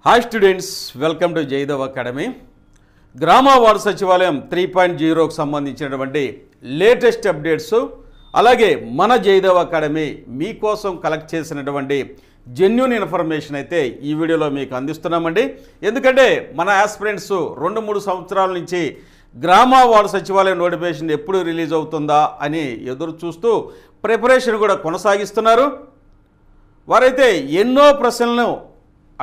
Hi students, welcome to Jaidev academy. గ్రామ ward సచివాలయం 3.0కు సంబంధించినటువంటి లేటెస్ట్ అప్డేట్స్, అలాగే మన జైదేవ్ అకాడమీ మీకోసం కలెక్ట్ చేసినటువంటి జెన్యూన్ ఇన్ఫర్మేషన్ అయితే ఈ వీడియోలో మీకు అందిస్తున్నామండి. ఎందుకంటే మన ఆస్పిరెంట్స్ 2-3 సంవత్సరాల నుంచి గ్రామ వార్డు సచివాలయం నోటిఫికేషన్ ఎప్పుడు రిలీజ్ అవుతుందా అని ఎదురు చూస్తూ ప్రిపరేషన్ కూడా కొనసాగిస్తున్నారు. వారైతే ఎన్నో ప్రశ్నలను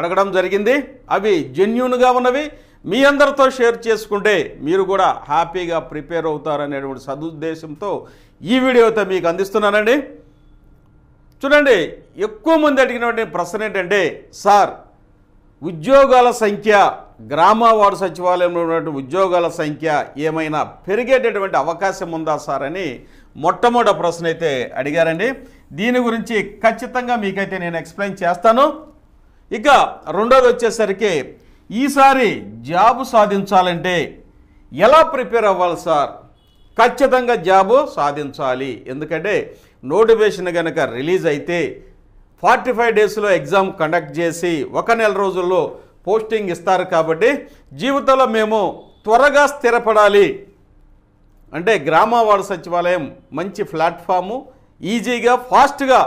అడగడం జరిగింది. అవి జెన్యూన్గా ఉన్నవి. మీ అందరితో షేర్ చేసుకుంటే మీరు కూడా హ్యాపీగా ప్రిపేర్ అవుతారనేటువంటి సదుద్దేశంతో ఈ వీడియోతో మీకు అందిస్తున్నానండి. చూడండి, ఎక్కువ మంది అడిగినటువంటి ప్రశ్న ఏంటంటే, సార్ ఉద్యోగాల సంఖ్య, గ్రామ వార్డు సచివాలయంలో ఉన్నటువంటి ఉద్యోగాల సంఖ్య ఏమైనా పెరిగేటటువంటి అవకాశం ఉందా సార్ అని మొట్టమొదటి ప్రశ్న అయితే అడిగారండి. దీని గురించి ఖచ్చితంగా మీకైతే నేను ఎక్స్ప్లెయిన్ చేస్తాను. ఇక రెండోది వచ్చేసరికి, ఈసారి జాబు సాధించాలంటే ఎలా ప్రిపేర్ అవ్వాలి సార్? ఖచ్చితంగా జాబు సాధించాలి. ఎందుకంటే నోటిఫికేషన్ కనుక రిలీజ్ అయితే 45 డేస్లో ఎగ్జామ్ కండక్ట్ చేసి 1 నెల రోజుల్లో పోస్టింగ్ ఇస్తారు. కాబట్టి జీవితంలో మేము త్వరగా స్థిరపడాలి అంటే గ్రామ వార్డు సచివాలయం మంచి ప్లాట్ఫాము, ఈజీగా ఫాస్ట్గా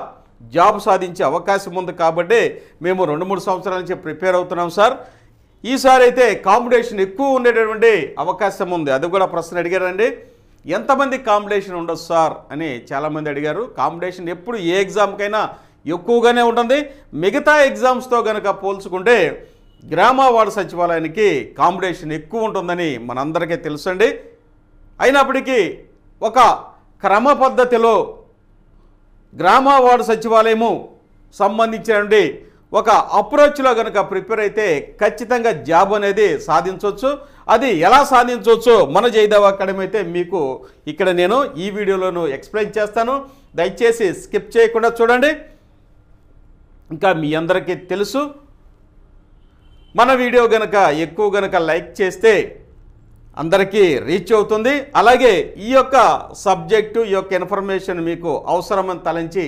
జాబ్ సాధించే అవకాశం ఉంది. కాబట్టి మేము 2-3 సంవత్సరాల నుంచి ప్రిపేర్ అవుతున్నాం సార్. ఈసారి అయితే కాంపిటీషన్ ఎక్కువ ఉండేటటువంటి అవకాశం ఉంది. అది కూడా ప్రశ్న అడిగారండి. ఎంతమంది కాంపిటీషన్ ఉండదు సార్ అని చాలామంది అడిగారు. కాంపిటీషన్ ఎప్పుడు ఏ ఎగ్జామ్కైనా ఎక్కువగానే ఉంటుంది. మిగతా ఎగ్జామ్స్తో కనుక పోల్చుకుంటే గ్రామ వార్డు సచివాలయానికి కాంపిటీషన్ ఎక్కువ ఉంటుందని మనందరికీ తెలుసండి. అయినప్పటికీ ఒక క్రమ పద్ధతిలో గ్రామ వార్డు సచివాలయము సంబంధించినటువంటి ఒక అప్రోచ్లో కనుక ప్రిపేర్ అయితే ఖచ్చితంగా జాబ్ అనేది సాధించవచ్చు. అది ఎలా సాధించవచ్చు మన జైదేవ్ అకాడమీ అయితే మీకు ఇక్కడ నేను ఈ వీడియోలోను ఎక్స్ప్లెయిన్ చేస్తాను. దయచేసి స్కిప్ చేయకుండా చూడండి. ఇంకా మీ అందరికీ తెలుసు, మన వీడియో కనుక ఎక్కువ కనుక లైక్ చేస్తే అందరికీ రీచ్ అవుతుంది. అలాగే ఈ యొక్క సబ్జెక్టు, ఈ యొక్క ఇన్ఫర్మేషన్ మీకు అవసరమని తలంచి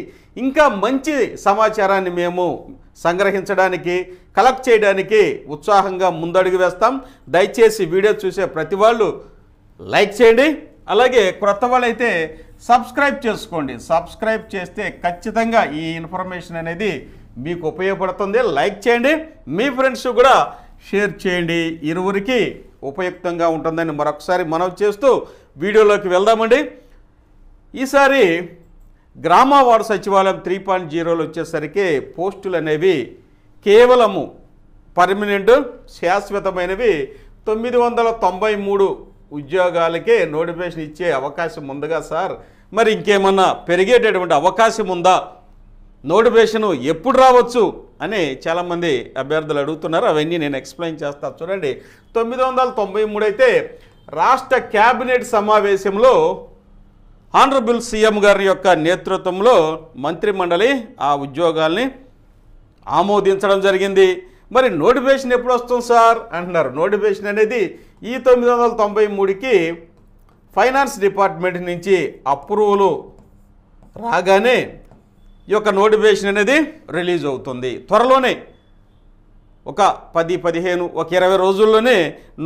ఇంకా మంచి సమాచారాన్ని మేము సంగ్రహించడానికి, కలెక్ట్ చేయడానికి ఉత్సాహంగా ముందడుగు వేస్తాం. దయచేసి వీడియో చూసే ప్రతి వాళ్ళు లైక్ చేయండి. అలాగే క్రొత్త వాళ్ళైతే సబ్స్క్రైబ్ చేసుకోండి. సబ్స్క్రైబ్ చేస్తే ఖచ్చితంగా ఈ ఇన్ఫర్మేషన్ అనేది మీకు ఉపయోగపడుతుంది. లైక్ చేయండి, మీ ఫ్రెండ్స్ కూడా షేర్ చేయండి. ఇరువురికి ఉపయుక్తంగా ఉంటుందని మరొకసారి మనవి చేస్తూ వీడియోలోకి వెళ్దామండి. ఈసారి గ్రామ వార్డు సచివాలయం 3.0లో వచ్చేసరికి పోస్టులు అనేవి కేవలము పర్మనెంట్, శాశ్వతమైనవి 993 ఉద్యోగాలకే నోటిఫికేషన్ ఇచ్చే అవకాశం ఉందిగా సార్, మరి ఇంకేమన్నా పెరిగేటటువంటి అవకాశం ఉందా? నోటిఫికేషన్ ఎప్పుడు రావచ్చు అని చాలామంది అభ్యర్థులు అడుగుతున్నారు. అవన్నీ నేను ఎక్స్ప్లెయిన్ చేస్తాను. చూడండి, 993 అయితే రాష్ట్ర క్యాబినెట్ సమావేశంలో ఆనరబుల్ సీఎం గారి యొక్క నేతృత్వంలో మంత్రిమండలి ఆ ఉద్యోగాల్ని ఆమోదించడం జరిగింది. మరి నోటిఫికేషన్ ఎప్పుడు వస్తుంది సార్ అంటున్నారు. నోటిఫికేషన్ అనేది ఈ 993కి ఫైనాన్స్ డిపార్ట్మెంట్ నుంచి అప్రూవల్ రాగానే ఈ యొక్క నోటిఫికేషన్ అనేది రిలీజ్ అవుతుంది. త్వరలోనే ఒక 10-15 ఒక 20 రోజుల్లోనే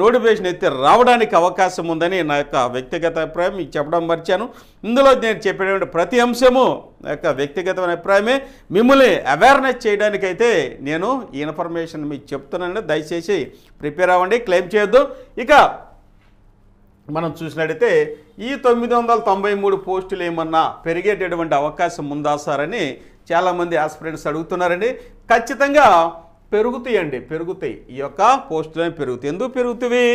నోటిఫికేషన్ అయితే రావడానికి అవకాశం ఉందని నా యొక్క వ్యక్తిగత అభిప్రాయం మీకు చెప్పడం మర్చాను. ఇందులో నేను చెప్పేటువంటి ప్రతి అంశము నా యొక్క వ్యక్తిగతమైన అభిప్రాయమే. మిమ్మల్ని అవేర్నెస్ చేయడానికైతే నేను ఈ ఇన్ఫర్మేషన్ మీకు చెప్తున్నాను. దయచేసి ప్రిపేర్ అవ్వండి, క్లెయిమ్ చేయొద్దు. ఇక మనం చూసినట్టయితే ఈ 993 పోస్టులు ఏమన్నా పెరిగేటటువంటి అవకాశం ఉందా సార్ అని చాలామంది ఆస్పిరెంట్స్ అడుగుతున్నారండి. ఖచ్చితంగా పెరుగుతాయండి, పెరుగుతాయి. ఈ యొక్క పోస్టులు పెరుగుతాయి. ఎందుకు పెరుగుతాయి?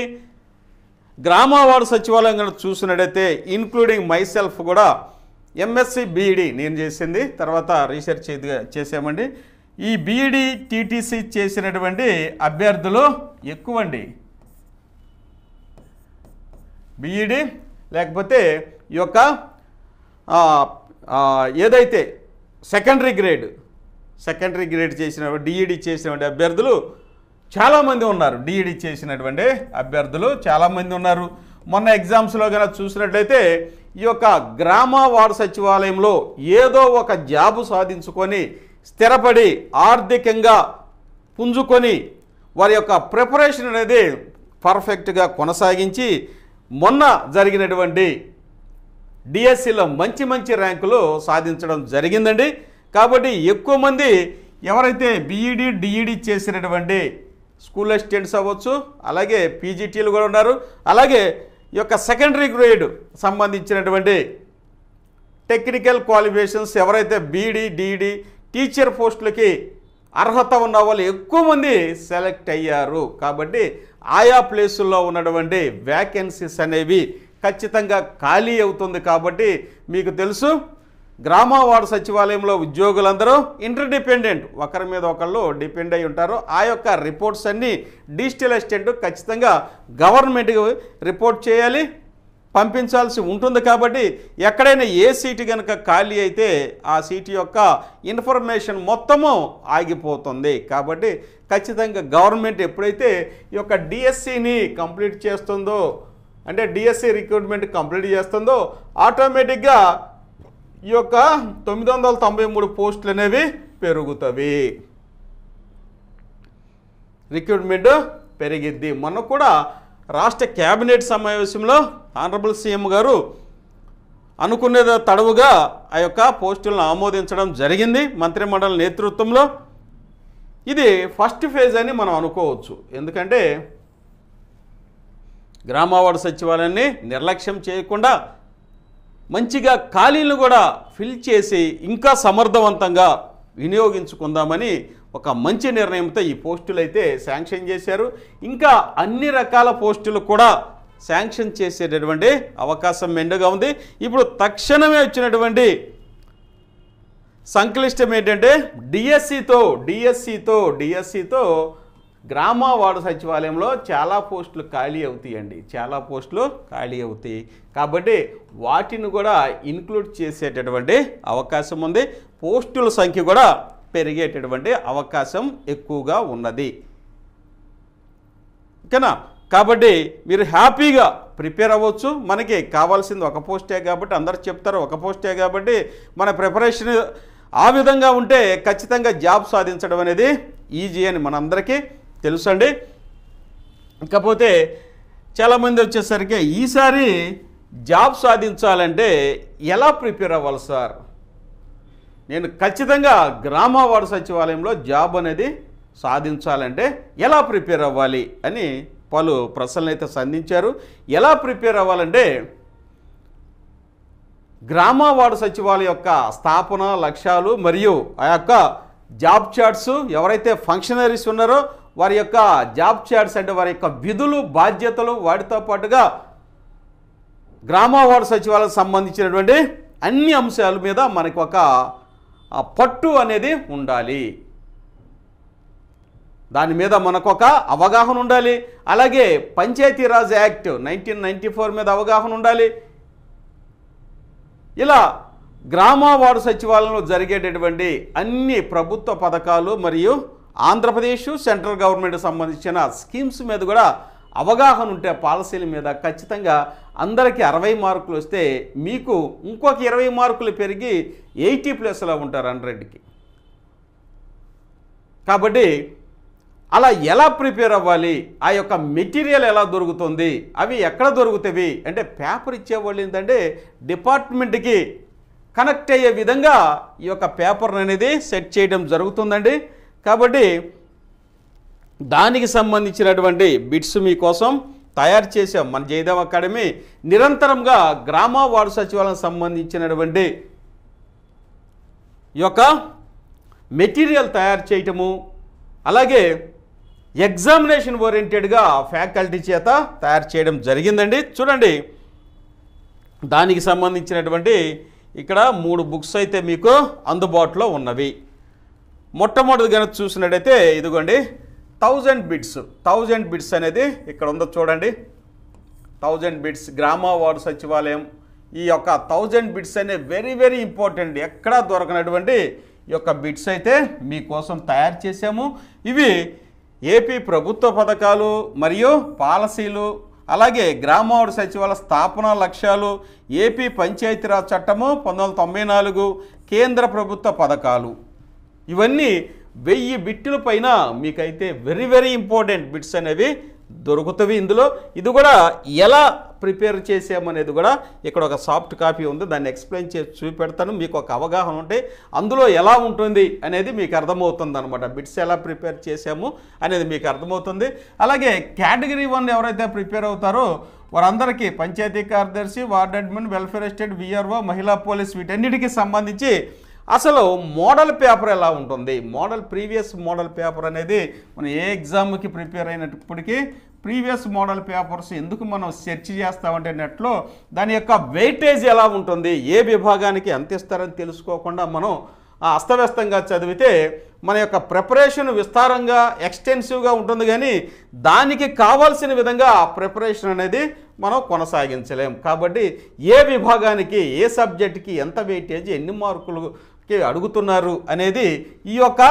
గ్రామ వార్డు సచివాలయం కనుక చూసినట్టయితే ఇంక్లూడింగ్ మై సెల్ఫ్ కూడా ఎంఎస్సి బీఈడి నేను చేసింది, తర్వాత రీసెర్చ్ చేసామండి. ఈ బీఈడి టీటీసీ చేసినటువంటి అభ్యర్థులు ఎక్కువండి. బీఈడి లేకపోతే ఈ యొక్క ఏదైతే సెకండరీ గ్రేడ్ చేసిన డిఈడి చేసినటువంటి అభ్యర్థులు చాలామంది ఉన్నారు. డిఈడి చేసినటువంటి అభ్యర్థులు చాలామంది ఉన్నారు. మొన్న ఎగ్జామ్స్లో కనుక చూసినట్లయితే ఈ యొక్క గ్రామ వార్డు సచివాలయంలో ఏదో ఒక జాబు సాధించుకొని స్థిరపడి ఆర్థికంగా పుంజుకొని వారి యొక్క ప్రిపరేషన్ అనేది పర్ఫెక్ట్గా కొనసాగించి మొన్న జరిగినటువంటి డిఎస్సిలో మంచి మంచి ర్యాంకులు సాధించడం జరిగిందండి. కాబట్టి ఎక్కువ మంది ఎవరైతే బీఈడి డిఈడి చేసినటువంటి స్కూల్ అసిస్టెంట్స్ అవ్వచ్చు, అలాగే పీజీటీలు కూడా ఉన్నారు, అలాగే ఈ యొక్క సెకండరీ గ్రేడ్ సంబంధించినటువంటి టెక్నికల్ క్వాలిఫికేషన్స్ ఎవరైతే బీఈడి డిఈడి టీచర్ పోస్టులకి అర్హత ఉన్న వాళ్ళు ఎక్కువ మంది సెలెక్ట్ అయ్యారు. కాబట్టి ఆయా ప్లేసుల్లో ఉన్నటువంటి వ్యాకెన్సీస్ అనేవి ఖచ్చితంగా ఖాళీ అవుతుంది. కాబట్టి మీకు తెలుసు గ్రామ వార్డు సచివాలయంలో ఉద్యోగులందరూ ఇంటర్డిపెండెంట్, ఒకరి మీద ఒకళ్ళు డిపెండ్ అయి ఉంటారు. ఆ యొక్క రిపోర్ట్స్ అన్నీ డిజిటల్ అసిస్టెంట్ ఖచ్చితంగా గవర్నమెంట్కి రిపోర్ట్ చేయాలి, పంపించాల్సి ఉంటుంది. కాబట్టి ఎక్కడైనా ఏ సీటు కనుక ఖాళీ అయితే ఆ సీటు యొక్క ఇన్ఫర్మేషన్ మొత్తము ఆగిపోతుంది. కాబట్టి ఖచ్చితంగా గవర్నమెంట్ ఎప్పుడైతే ఈ యొక్క డిఎస్సిని కంప్లీట్ చేస్తుందో, అంటే డిఎస్సి రిక్రూట్మెంట్ కంప్లీట్ చేస్తుందో, ఆటోమేటిక్గా ఈ యొక్క 993 పోస్టులు అనేవి పెరుగుతవి, రిక్రూట్మెంట్ పెరిగిద్ది. మొన్న కూడా రాష్ట్ర కేబినెట్ సమావేశంలో ఆనరబుల్ సీఎం గారు అనుకునే తడవుగా ఆ యొక్క పోస్టులను ఆమోదించడం జరిగింది మంత్రిమండలి నేతృత్వంలో. ఇది ఫస్ట్ ఫేజ్ అని మనం అనుకోవచ్చు. ఎందుకంటే గ్రామ వార్డు సచివాలయాన్ని నిర్లక్ష్యం చేయకుండా మంచిగా ఖాళీలను కూడా ఫిల్ చేసి ఇంకా సమర్థవంతంగా వినియోగించుకుందామని ఒక మంచి నిర్ణయంతో ఈ పోస్టులు అయితే శాంక్షన్ చేశారు. ఇంకా అన్ని రకాల పోస్టులు కూడా శాంక్షన్ చేసేటటువంటి అవకాశం మెండుగా ఉంది. ఇప్పుడు తక్షణమే వచ్చినటువంటి సంక్లిష్టం ఏంటంటే డిఎస్సితో గ్రామ వార్డు సచివాలయంలో చాలా పోస్టులు ఖాళీ అవుతాయండి, చాలా పోస్టులు ఖాళీ అవుతాయి. కాబట్టి వాటిని కూడా ఇన్క్లూడ్ చేసేటటువంటి అవకాశం ఉంది. పోస్టుల సంఖ్య కూడా పెరిగేటటువంటి అవకాశం ఎక్కువగా ఉన్నది. ఓకేనా? కాబట్టి మీరు హ్యాపీగా ప్రిపేర్ అవ్వచ్చు. మనకి కావాల్సింది ఒక పోస్టే కాబట్టి, అందరు చెప్తారు ఒక పోస్టే కాబట్టి మన ప్రిపరేషన్ ఆ విధంగా ఉంటే ఖచ్చితంగా జాబ్ సాధించడం అనేది ఈజీ అని మనందరికీ తెలుసండి. ఇకపోతే చాలామంది వచ్చేసరికి ఈసారి జాబ్ సాధించాలంటే ఎలా ప్రిపేర్ అవ్వాలి సార్? నేను ఖచ్చితంగా గ్రామ వార్డు సచివాలయంలో జాబ్ అనేది సాధించాలంటే ఎలా ప్రిపేర్ అవ్వాలి అని పలు ప్రశ్నలు అయితే సంధించారు. ఎలా ప్రిపేర్ అవ్వాలంటే గ్రామ వార్డు సచివాలయం యొక్క స్థాపన లక్ష్యాలు మరియు ఆ యొక్క జాబ్ చార్ట్స్, ఎవరైతే ఫంక్షనరీస్ ఉన్నారో వారి యొక్క జాబ్ చార్ట్స్ అంటే వారి యొక్క విధులు బాధ్యతలు, వాటితో పాటుగా గ్రామ వార్డు సచివాలయం సంబంధించినటువంటి అన్ని అంశాల మీద మనకు ఒక పట్టు అనేది ఉండాలి. దాని మీద మనకు ఒక అవగాహన ఉండాలి. అలాగే పంచాయతీరాజ్ యాక్ట్ 1994 మీద అవగాహన ఉండాలి. ఇలా గ్రామ వార్డు సచివాలయంలో జరిగేటటువంటి అన్ని ప్రభుత్వ పథకాలు మరియు ఆంధ్రప్రదేశ్ సెంట్రల్ గవర్నమెంట్ సంబంధించిన స్కీమ్స్ మీద కూడా అవగాహన ఉంటే పాలసీల మీద ఖచ్చితంగా అందరికీ 60 మార్కులు వస్తే మీకు ఇంకొక 20 మార్కులు పెరిగి 80+లో ఉంటారు 100కి. కాబట్టి అలా ఎలా ప్రిపేర్ అవ్వాలి, ఆ యొక్క మెటీరియల్ ఎలా దొరుకుతుంది, అవి ఎక్కడ దొరుకుతాయి అంటే పేపర్ ఇచ్చేవాళ్ళు ఏంటంటే డిపార్ట్మెంట్కి కనెక్ట్ అయ్యే విధంగా ఈ యొక్క పేపర్ అనేది సెట్ చేయడం జరుగుతుందండి. కాబట్టి దానికి సంబంధించినటువంటి బిట్స్ మీకోసం తయారు చేసాం. మన జయదేవ్ అకాడమీ నిరంతరంగా గ్రామ వార్డు సచివాలయం సంబంధించినటువంటి ఈ యొక్క మెటీరియల్ తయారు చేయటము, అలాగే ఎగ్జామినేషన్ ఓరియంటెడ్గా ఫ్యాకల్టీ చేత తయారు చేయడం జరిగిందండి. చూడండి, దానికి సంబంధించినటువంటి ఇక్కడ 3 బుక్స్ అయితే మీకు అందుబాటులో ఉన్నవి. మొట్టమొదటి కనుక చూసినట్టయితే ఇదిగోండి 1000 బిట్స్ అనేది ఇక్కడ ఉందో చూడండి. 1000 బిట్స్ గ్రామ వార్డు సచివాలయం. ఈ యొక్క 1000 బిట్స్ అనే వెరీ వెరీ ఇంపార్టెంట్, ఎక్కడా దొరకనటువంటి ఈ యొక్క బిట్స్ అయితే మీకోసం తయారు చేసాము. ఇవి ఏపీ ప్రభుత్వ పథకాలు మరియు పాలసీలు, అలాగే గ్రామ వార్డు సచివాలయ స్థాపన లక్ష్యాలు, ఏపీ పంచాయతీరాజ్ చట్టము 1994, కేంద్ర ప్రభుత్వ పథకాలు, ఇవన్నీ 1000 బిట్టుల పైన మీకైతే వెరీ వెరీ ఇంపార్టెంట్ బిట్స్ అనేవి దొరుకుతవి ఇందులో. ఇది కూడా ఎలా ప్రిపేర్ చేసామనేది కూడా ఇక్కడ ఒక సాఫ్ట్ కాపీ ఉంది, దాన్ని ఎక్స్ప్లెయిన్ చేసి చూపెడతాను. మీకు ఒక అవగాహన ఉంటే అందులో ఎలా ఉంటుంది అనేది మీకు అర్థమవుతుంది అనమాట. బిట్స్ ఎలా ప్రిపేర్ చేసాము అనేది మీకు అర్థమవుతుంది. అలాగే కేటగిరీ 1 ఎవరైతే ప్రిపేర్ అవుతారో వారందరికీ పంచాయతీ కార్యదర్శి, ward admin, welfare estate, VRO, మహిళా పోలీస్ వీటన్నిటికీ సంబంధించి అసలు మోడల్ పేపర్ ఎలా ఉంటుంది, ప్రీవియస్ మోడల్ పేపర్ అనేది మనం ఏ ఎగ్జామ్కి ప్రిపేర్ అయినప్పటికీ ప్రీవియస్ మోడల్ పేపర్స్ ఎందుకు మనం సెర్చ్ చేస్తామంటే నెట్లో దాని యొక్క వెయిటేజ్ ఎలా ఉంటుంది, ఏ విభాగానికి ఎంత ఇస్తారని తెలుసుకోకుండా మనం అస్తవ్యస్తంగా చదివితే మన యొక్క ప్రిపరేషన్ విస్తారంగా ఎక్స్టెన్సివ్గా ఉంటుంది, కానీ దానికి కావాల్సిన విధంగా ఆ ప్రిపరేషన్ అనేది మనం కొనసాగించలేం. కాబట్టి ఏ విభాగానికి ఏ సబ్జెక్ట్కి ఎంత వెయిటేజ్ ఎన్ని మార్కులకి అడుగుతున్నారు అనేది ఈ యొక్క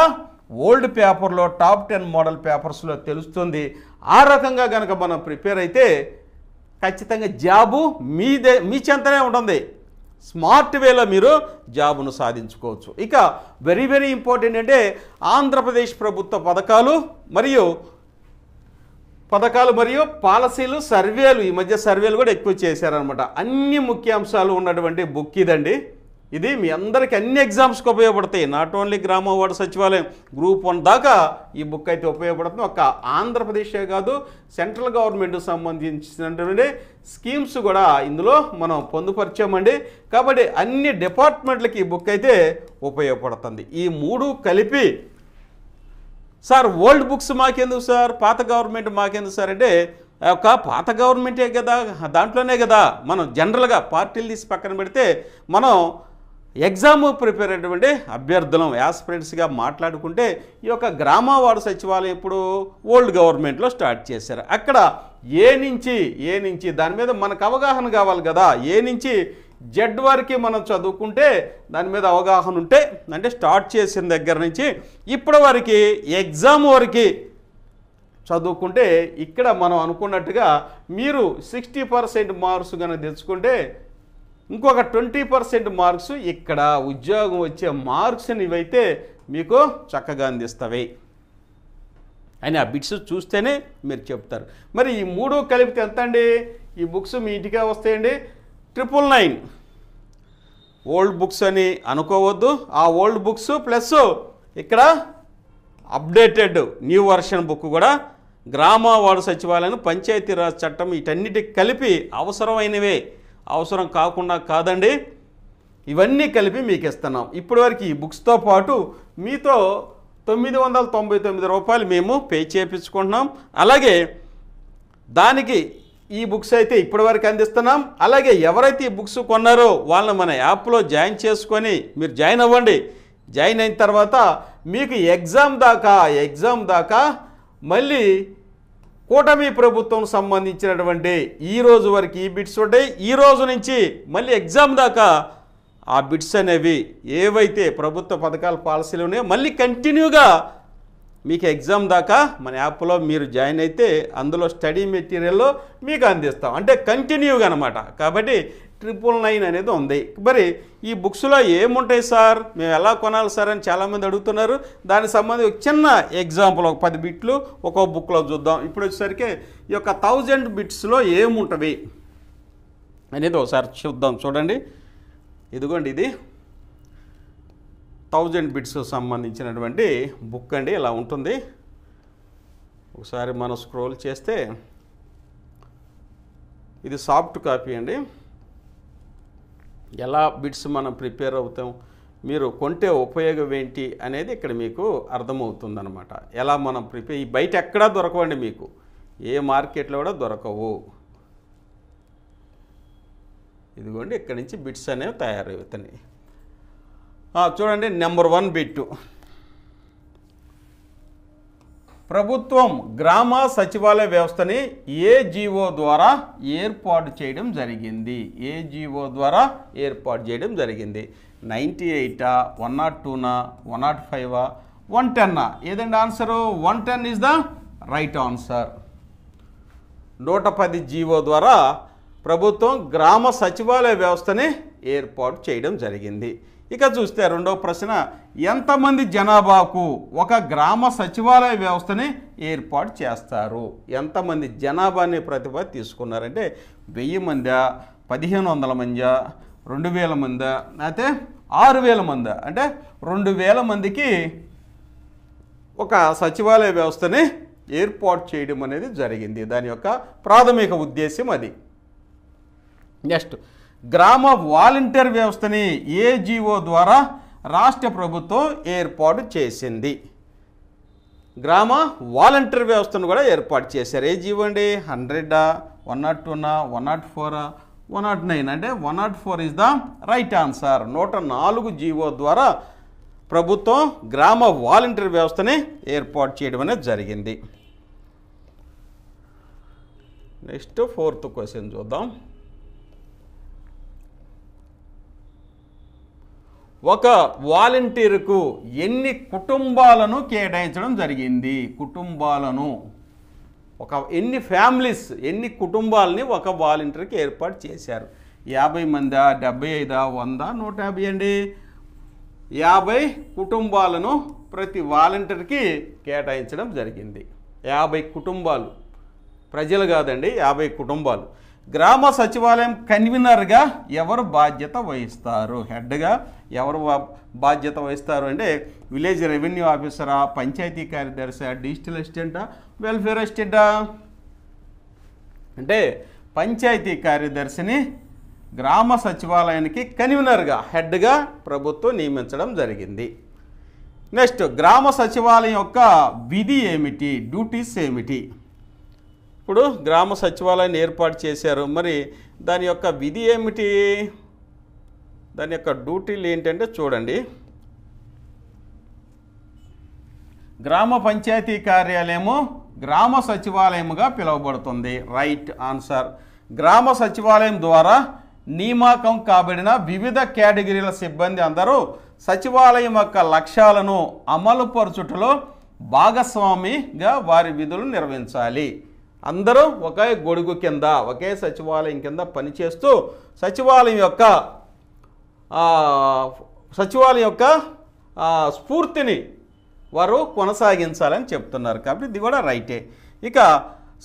ఓల్డ్ పేపర్లో టాప్ 10 మోడల్ పేపర్స్లో తెలుస్తుంది. ఆ రకంగా కనుక మనం ప్రిపేర్ అయితే ఖచ్చితంగా జాబు మీ చెంతనే ఉంటుంది. స్మార్ట్ వేలో మీరు జాబును సాధించుకోవచ్చు. ఇక వెరీ వెరీ ఇంపార్టెంట్ అంటే ఆంధ్రప్రదేశ్ ప్రభుత్వ పథకాలు మరియు పాలసీలు, సర్వేలు, ఈ మధ్య సర్వేలు కూడా ఎక్కువ చేశారనమాట. అన్ని ముఖ్యాంశాలు ఉన్నటువంటి బుక్ ఇదండి. ఇది మీ అందరికీ అన్ని ఎగ్జామ్స్కి ఉపయోగపడతాయి. నాట్ ఓన్లీ గ్రామ వార్డు సచివాలయం గ్రూప్ 1 దాకా ఈ బుక్ అయితే ఉపయోగపడుతుంది. ఒక ఆంధ్రప్రదేశే కాదు, సెంట్రల్ గవర్నమెంట్కి సంబంధించినటువంటి స్కీమ్స్ కూడా ఇందులో మనం పొందుపరిచామండి. కాబట్టి అన్ని డిపార్ట్మెంట్లకి ఈ బుక్ అయితే ఉపయోగపడుతుంది. ఈ 3 కలిపి సార్ ఓల్డ్ బుక్స్ మాకెందుకు సార్, పాత గవర్నమెంట్ మాకెందుకు సార్ అంటే ఒక పాత గవర్నమెంటే కదా, దాంట్లోనే కదా మనం జనరల్గా పార్టీలు తీసి పక్కన పెడితే మనం ఎగ్జామ్ ప్రిపేర్ అయ్యేటువంటి అభ్యర్థులం యాస్పిరెంట్స్గా మాట్లాడుకుంటే ఈ యొక్క గ్రామ వార్డు సచివాలయం ఇప్పుడు ఓల్డ్ గవర్నమెంట్లో స్టార్ట్ చేశారు. అక్కడ ఏ నుంచి దాని మీద మనకు అవగాహన కావాలి కదా. ఏ నుంచి జెడ్ వరకు మనం చదువుకుంటే దాని మీద అవగాహన ఉంటే, అంటే స్టార్ట్ చేసిన దగ్గర నుంచి ఇప్పటి వరకు ఎగ్జామ్ వరకు చదువుకుంటే ఇక్కడ మనం అనుకున్నట్టుగా మీరు 60% మార్క్స్ కనుక తెచ్చుకుంటే ఇంకొక 20% మార్క్స్ ఇక్కడ ఉద్యోగం వచ్చే మార్క్స్ని ఇవైతే మీకు చక్కగా అందిస్తాయి అని ఆ బిట్స్ చూస్తేనే మీరు చెప్తారు. మరి ఈ 3 కలిపితే ఎంత అండి? ఈ బుక్స్ మీ ఇంటికే వస్తాయండి. 999 ఓల్డ్ బుక్స్ అని అనుకోవద్దు. ఆ ఓల్డ్ బుక్స్ ప్లస్ ఇక్కడ అప్డేటెడ్ న్యూ వర్షన్ బుక్ కూడా గ్రామ వార్డు సచివాలయం, పంచాయతీరాజ్ చట్టం వీటన్నిటికి కలిపి అవసరమైనవే, అవసరం కాకుండా కాదండి. ఇవన్నీ కలిపి మీకు ఇస్తున్నాం. ఇప్పటివరకు ఈ బుక్స్తో పాటు మీతో 999 రూపాయలు మేము పే చేయించుకుంటున్నాం. అలాగే దానికి ఈ బుక్స్ అయితే ఇప్పటివరకు అందిస్తున్నాం. అలాగే ఎవరైతే ఈ బుక్స్ కొన్నారో వాళ్ళని మన యాప్లో జాయిన్ చేసుకొని మీరు జాయిన్ అవ్వండి. జాయిన్ అయిన తర్వాత మీకు ఎగ్జామ్ దాకా మళ్ళీ కూటమి ప్రభుత్వం సంబంధించినటువంటి ఈ రోజు వరకు ఈ బిట్స్ ఉంటాయి. ఈ రోజు నుంచి మళ్ళీ ఎగ్జామ్ దాకా ఆ బిట్స్ అనేవి ఏవైతే ప్రభుత్వ పథకాల పాలసీలు ఉన్నాయో మళ్ళీ కంటిన్యూగా మీకు ఎగ్జామ్ దాకా మన యాప్లో మీరు జాయిన్ అయితే అందులో స్టడీ మెటీరియల్లో మీకు అందిస్తాం. అంటే కంటిన్యూగా అనమాట. కాబట్టి 999 అనేది ఉంది. మరి ఈ బుక్స్లో ఏముంటాయి సార్, మేము ఎలా కొనాలి సార్ అని చాలామంది అడుగుతున్నారు. దానికి సంబంధించి ఒక చిన్న ఎగ్జాంపుల్, ఒక 10 బిట్లు ఒక్కో బుక్లో చూద్దాం. ఇప్పుడు వచ్చేసరికి ఈ యొక్క 1000 బిట్స్లో ఏముంటుంది అనేది ఒకసారి చూద్దాం. చూడండి, ఇదిగోండి, ఇది 1000 బిట్స్ సంబంధించినటువంటి బుక్ అండి. ఇలా ఉంటుంది. ఒకసారి మనం స్క్రోల్ చేస్తే ఇది సాఫ్ట్ కాపీ అండి. ఎలా బిట్స్ మనం ప్రిపేర్ అవుతాం, మీరు కొంటే ఉపయోగం ఏంటి అనేది ఇక్కడ మీకు అర్థమవుతుందన్నమాట. ఎలా మనం ప్రిపేర్, ఈ బయట ఎక్కడా దొరకవండి, మీకు ఏ మార్కెట్లో కూడా దొరకవు. ఇదిగోండి, ఇక్కడి నుంచి బిట్స్ అనేవి తయారవుతున్నాయి. చూడండి, నెంబర్ 1 బిట్టు, ప్రభుత్వం గ్రామ సచివాలయ వ్యవస్థని ఏజీఓ ద్వారా ఏర్పాటు చేయడం జరిగింది. ఏజీఓ ద్వారా ఏర్పాటు చేయడం జరిగింది. 98, 102, 105, 110 ఏదండి answer? 110 is the right answer. 110 GO ద్వారా ప్రభుత్వం గ్రామ సచివాలయ వ్యవస్థని ఏర్పాటు చేయడం జరిగింది. ఇక చూస్తే రెండవ ప్రశ్న, ఎంతమంది జనాభాకు ఒక గ్రామ సచివాలయ వ్యవస్థని ఏర్పాటు చేస్తారు? ఎంతమంది జనాభాని ప్రతిభ తీసుకున్నారంటే 1000 మందా, 1500 మందా, 2000 మందా, అయితే 6000 మందా? అంటే 2000 మందికి ఒక సచివాలయ వ్యవస్థని ఏర్పాటు చేయడం అనేది జరిగింది. దాని యొక్క ప్రాథమిక ఉద్దేశం అది. నెక్స్ట్, గ్రామ వాలంటీర్ వ్యవస్థని ఏ జీవో ద్వారా రాష్ట్ర ప్రభుత్వం ఏర్పాటు చేసింది? గ్రామ వాలంటీర్ వ్యవస్థను కూడా ఏర్పాటు చేశారు. ఏ జీవో అండి? 100, 102, 104, 109. అంటే 104 is the right answer. 104 GO ద్వారా ప్రభుత్వం గ్రామ వాలంటీర్ వ్యవస్థని ఏర్పాటు చేయడం అనేది జరిగింది. నెక్స్ట్ 4th క్వశ్చన్ చూద్దాం. ఒక వాలంటీర్కు ఎన్ని కుటుంబాలను కేటాయించడం జరిగింది? కుటుంబాలను, ఎన్ని ఫ్యామిలీస్, ఎన్ని కుటుంబాలని ఒక వాలంటీర్కి ఏర్పాటు చేశారు? 50 మందా, 75, 100, 150 అండి. 50 కుటుంబాలను ప్రతి వాలంటీర్కి కేటాయించడం జరిగింది. 50 కుటుంబాలు, ప్రజలు కాదండి, 50 కుటుంబాలు. గ్రామ సచివాలయం కన్వీనర్గా ఎవరు బాధ్యత వహిస్తారు? హెడ్గా ఎవరు బాధ్యత వహిస్తారు అంటే విలేజ్ రెవెన్యూ ఆఫీసరా, పంచాయతీ కార్యదర్శి, డిజిటల్ అసిస్టెంటా, వెల్ఫేర్ అసిస్టెంటా? అంటే పంచాయతీ కార్యదర్శిని గ్రామ సచివాలయానికి కన్వీనర్గా, హెడ్గా ప్రభుత్వం నియమించడం జరిగింది. నెక్స్ట్, గ్రామ సచివాలయం యొక్క విధి ఏమిటి? డ్యూటీస్ ఏమిటి? ఇప్పుడు గ్రామ సచివాలయాన్ని ఏర్పాటు చేశారు, మరి దాని యొక్క విధి ఏమిటి? దాని యొక్క డ్యూటీలు ఏంటంటే చూడండి. గ్రామ పంచాయతీ కార్యాలయము గ్రామ సచివాలయముగా పిలువబడుతుంది. Right answer. గ్రామ సచివాలయం ద్వారా నియామకం కాబడిన వివిధ కేటగిరీల సిబ్బంది అందరూ సచివాలయం యొక్క లక్ష్యాలను అమలుపరచుటలో భాగస్వామిగా వారి విధులు నిర్వహించాలి. అందరూ ఒకే గొడుగు కింద, ఒకే సచివాలయం కింద పనిచేస్తూ సచివాలయం యొక్క స్ఫూర్తిని వారు కొనసాగించాలని చెప్తున్నారు. కాబట్టి ఇది కూడా రైటే. ఇక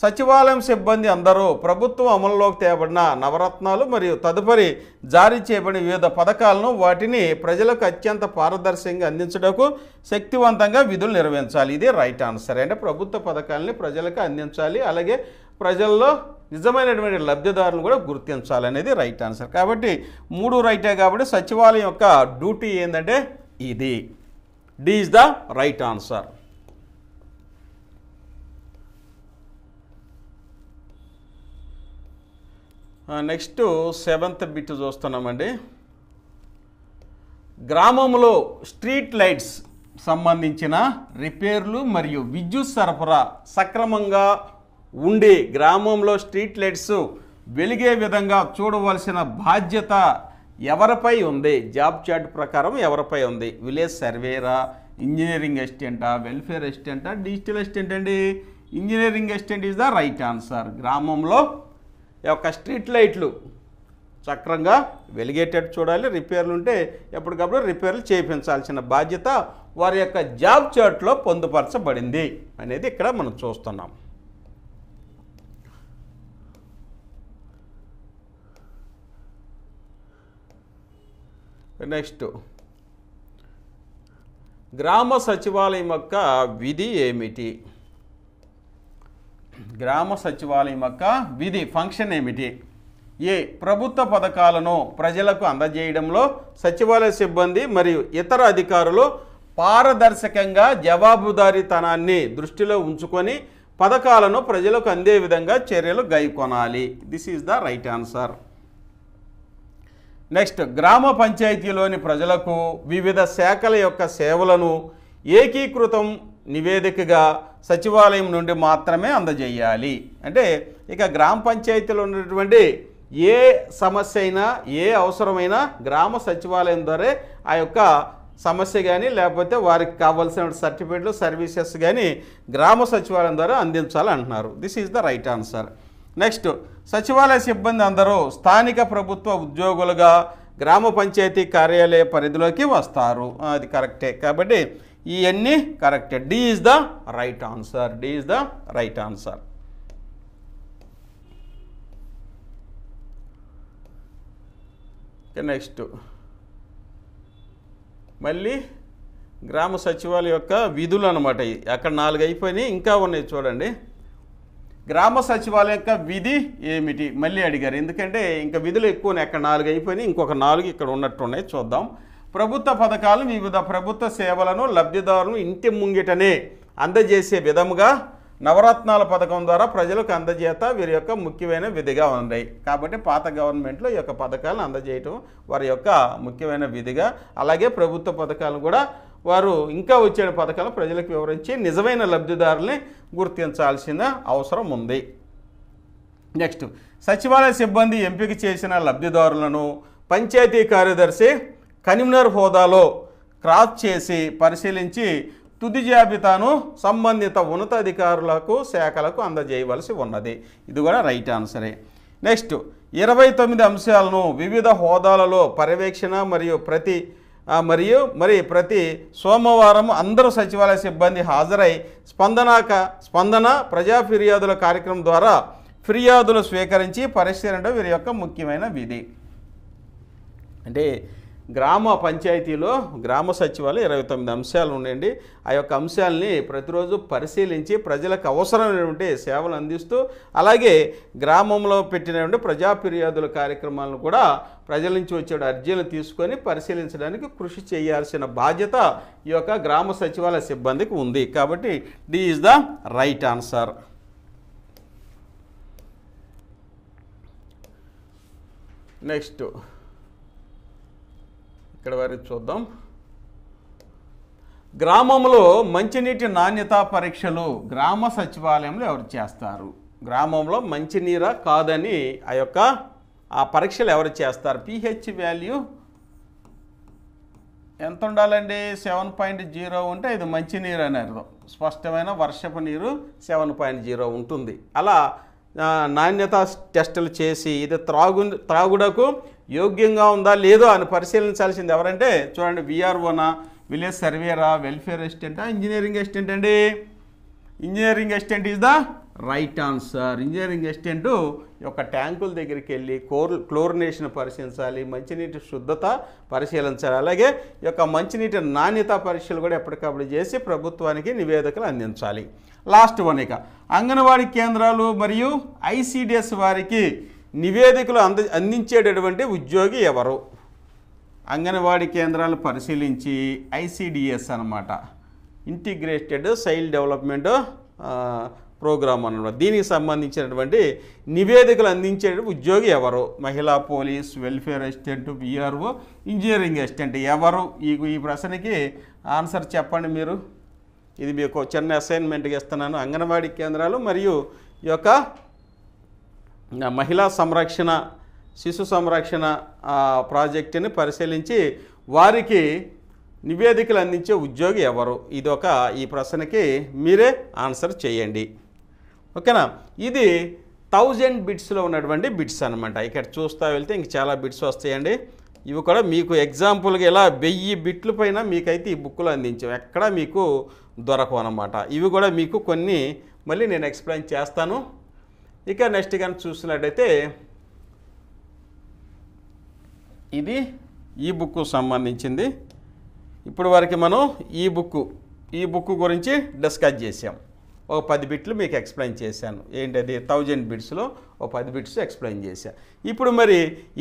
సచివాలయం సిబ్బంది అందరూ ప్రభుత్వం అమలులోకి తేబడిన నవరత్నాలు మరియు తదుపరి జారీ చేయబడిన వివిధ పథకాలను వాటిని ప్రజలకు అత్యంత పారదర్శకంగా అందించడానికి శక్తివంతంగా విధులు నిర్వహించాలి. ఇది రైట్ ఆన్సర్. అంటే ప్రభుత్వ పథకాలని ప్రజలకు అందించాలి, అలాగే ప్రజల్లో నిజమైనటువంటి లబ్ధిదారులను కూడా గుర్తించాలి అనేది రైట్ ఆన్సర్. కాబట్టి 3 రైటే. కాబట్టి సచివాలయం యొక్క డ్యూటీ ఏంటంటే ఇది. D is the right answer. Next 7th bit చూస్తున్నామండి. గ్రామంలో స్ట్రీట్ లైట్స్ సంబంధించిన రిపేర్లు మరియు విద్యుత్ సరఫరా సక్రమంగా ఉండి గ్రామంలో స్ట్రీట్ లైట్స్ వెలిగే విధంగా చూడవలసిన బాధ్యత ఎవరిపై ఉంది? జాబ్ చార్ట్ ప్రకారం ఎవరిపై ఉంది? విలేజ్ సర్వేరా, ఇంజనీరింగ్ అసిస్టెంటా, వెల్ఫేర్ అసిస్టెంటా, డిజిటల్ అసిస్టెంట్ అండి? Engineering assistant is the right answer. గ్రామంలో యొక్క స్ట్రీట్ లైట్లు చక్రంగా వెలిగేటట్టు చూడాలి, రిపేర్లు ఉంటే ఎప్పటికప్పుడు రిపేర్లు చేయించాల్సిన బాధ్యత వారి యొక్క జాబ్ చార్ట్లో పొందుపరచబడింది అనేది ఇక్కడ మనం చూస్తున్నాం. నెక్స్ట్, గ్రామ సచివాలయం యొక్క విధి ఏమిటి? గ్రామ సచివాలయం యొక్క విధి, ఫంక్షన్ ఏమిటి? ఏ, ప్రభుత్వ పథకాలను ప్రజలకు అందజేయడంలో సచివాలయ సిబ్బంది మరియు ఇతర అధికారులు పారదర్శకంగా జవాబుదారీతనాన్ని దృష్టిలో ఉంచుకొని పథకాలను ప్రజలకు అందే విధంగా చర్యలు గైకొనాలి. This is the right answer. Next, గ్రామ పంచాయతీలోని ప్రజలకు వివిధ శాఖల యొక్క సేవలను ఏకీకృతం నివేదికగా సచివాలయం నుండి మాత్రమే అందజేయాలి. అంటే ఇక గ్రామ పంచాయతీలో ఉన్నటువంటి ఏ సమస్య అయినా, ఏ అవసరమైనా గ్రామ సచివాలయం ద్వారా ఆ యొక్క సమస్య కానీ లేకపోతే వారికి కావాల్సిన సర్టిఫికేట్లు, సర్వీసెస్ కానీ గ్రామ సచివాలయం ద్వారా అందించాలంటున్నారు. This is the right answer. Next, సచివాలయ సిబ్బంది అందరూ స్థానిక ప్రభుత్వ ఉద్యోగులుగా గ్రామ పంచాయతీ కార్యాలయ పరిధిలోకి వస్తారు. అది కరెక్టే. కాబట్టి ఇవన్నీ కరెక్టే. D is the right answer. D is the right answer. Next మళ్ళీ గ్రామ సచివాలయం యొక్క విధులు అనమాట. అక్కడ 4 అయిపోయినాయి, ఇంకా ఉన్నాయి చూడండి. గ్రామ సచివాలయం యొక్క విధి ఏమిటి మళ్ళీ అడిగారు. ఎందుకంటే ఇంకా విధులు ఎక్కువ ఉన్నాయి. అక్కడ 4 అయిపోయినాయి, ఇంకొక 4 ఇక్కడ ఉన్నట్టున్నాయి. చూద్దాం. ప్రభుత్వ పథకాలు వివిధ ప్రభుత్వ సేవలను లబ్ధిదారులు ఇంటి ముంగిటనే అందజేసే విధముగా నవరత్నాల పథకం ద్వారా ప్రజలకు అందజేత వీరి యొక్క ముఖ్యమైన విధిగా ఉన్నాయి. కాబట్టి పాత గవర్నమెంట్లో ఈ యొక్క పథకాలను అందజేయటం వారి యొక్క ముఖ్యమైన విధిగా, అలాగే ప్రభుత్వ పథకాలను కూడా వారు ఇంకా వచ్చే పథకాలు ప్రజలకు వివరించి నిజమైన లబ్ధిదారుల్ని గుర్తించాల్సిన అవసరం ఉంది. నెక్స్ట్, సచివాలయ సిబ్బంది ఎంపిక చేసిన లబ్ధిదారులను పంచాయతీ కార్యదర్శి కన్వీనర్ హోదాలో క్రాస్ చేసి పరిశీలించి తుది జాబితాను సంబంధిత ఉన్నతాధికారులకు శాఖలకు అందజేయవలసి ఉన్నది. ఇది కూడా రైట్ ఆన్సరే. నెక్స్ట్, 29 అంశాలను వివిధ హోదాలలో పర్యవేక్షణ మరి ప్రతి సోమవారం అందరూ సచివాలయ సిబ్బంది హాజరై స్పందన ప్రజా ఫిర్యాదుల కార్యక్రమం ద్వారా ఫిర్యాదులు స్వీకరించి పరిశీలన వీరి యొక్క ముఖ్యమైన విధి. అంటే గ్రామ పంచాయతీలో గ్రామ సచివాలయం 29 అంశాలు ఉన్నాయండి. ఆ యొక్క అంశాలని ప్రతిరోజు పరిశీలించి ప్రజలకు అవసరమైనటువంటి సేవలు అందిస్తూ, అలాగే గ్రామంలో పెట్టినటువంటి ప్రజా ఫిర్యాదుల కార్యక్రమాలను కూడా ప్రజల నుంచి వచ్చే అర్జీలను తీసుకొని పరిశీలించడానికి కృషి చేయాల్సిన బాధ్యత ఈ యొక్క గ్రామ సచివాలయ సిబ్బందికి ఉంది. కాబట్టి D is the right answer. Next ఇక్కడ వరకు చూద్దాం. గ్రామంలో మంచినీటి నాణ్యత పరీక్షలు గ్రామ సచివాలయంలో ఎవరు చేస్తారు? గ్రామంలో మంచినీరా కాదని ఆ పరీక్షలు ఎవరు చేస్తారు? pH వాల్యూ ఎంత ఉండాలండి? 7.0 ఉంటే ఇది మంచినీరు అని అర్థం. స్పష్టమైన వర్షపు నీరు 7.0 ఉంటుంది. అలా నాణ్యత టెస్టులు చేసి ఇది త్రాగుడకు యోగ్యంగా ఉందా లేదో అని పరిశీలించాల్సింది ఎవరంటే చూడండి, విఆర్ఓనా, విలేజ్ సర్వేరా, వెల్ఫేర్ అసిస్టెంటా, ఇంజనీరింగ్ అసిస్టెంట్ అండి. Engineering assistant is the right answer. Engineering assistant యొక్క ట్యాంకుల దగ్గరికి వెళ్ళి క్లోరినేషన్ పరిశీలించాలి, మంచినీటి శుద్ధత పరిశీలించాలి, అలాగే ఈ యొక్క మంచినీటి నాణ్యత పరీక్షలు కూడా ఎప్పటికప్పుడు చేసి ప్రభుత్వానికి నివేదికలు అందించాలి. లాస్ట్ వన్, ఇక అంగన్వాడీ కేంద్రాలు మరియు ఐసిడిఎస్ వారికి నివేదికలు అందించేటటువంటి ఉద్యోగి ఎవరు? అంగన్వాడీ కేంద్రాలు పరిశీలించి ఐసిడిఎస్ అన్నమాట, ఇంటిగ్రేటెడ్ చైల్డ్ డెవలప్మెంట్ ప్రోగ్రామ్ అన్నమాట. దీనికి సంబంధించినటువంటి నివేదికలు అందించే ఉద్యోగి ఎవరు? మహిళా police, welfare assistant, VRO, engineering assistant ఎవరు? ఈ ప్రశ్నకి ఆన్సర్ చెప్పండి మీరు. ఇది మీకు చిన్న అసైన్మెంట్గా ఇస్తున్నాను. అంగన్వాడీ కేంద్రాలు మరియు ఈ యొక్క మహిళా సంరక్షణ, శిశు సంరక్షణ ప్రాజెక్టుని పరిశీలించి వారికి నివేదికలు అందించే ఉద్యోగి ఎవరు? ఈ ప్రశ్నకి మీరే ఆన్సర్ చేయండి. ఓకేనా? ఇది 1000 బిట్స్లో ఉన్నటువంటి బిట్స్ అనమాట. ఇక్కడ చూస్తూ వెళ్తే ఇంక చాలా బిట్స్ వస్తాయండి. ఇవి కూడా మీకు ఎగ్జాంపుల్గా ఇలా 1000 బిట్ల పైన మీకైతే ఈ బుక్లో అందించాం, ఎక్కడా మీకు దొరకవు అన్నమాట. ఇవి కూడా మీకు కొన్ని మళ్ళీ నేను ఎక్స్ప్లెయిన్ చేస్తాను. ఇక నెక్స్ట్ కానీ చూసినట్టయితే ఇది ఈ బుక్కు సంబంధించింది. ఇప్పుడు వరకు మనం ఈ బుక్ గురించి డిస్కస్ చేసాం. ఒక 10 బిట్లు మీకు ఎక్స్ప్లెయిన్ చేశాను. ఏంటది? 1000 బిట్స్లో ఒక 10 బిట్స్ ఎక్స్ప్లెయిన్ చేశాను. ఇప్పుడు మరి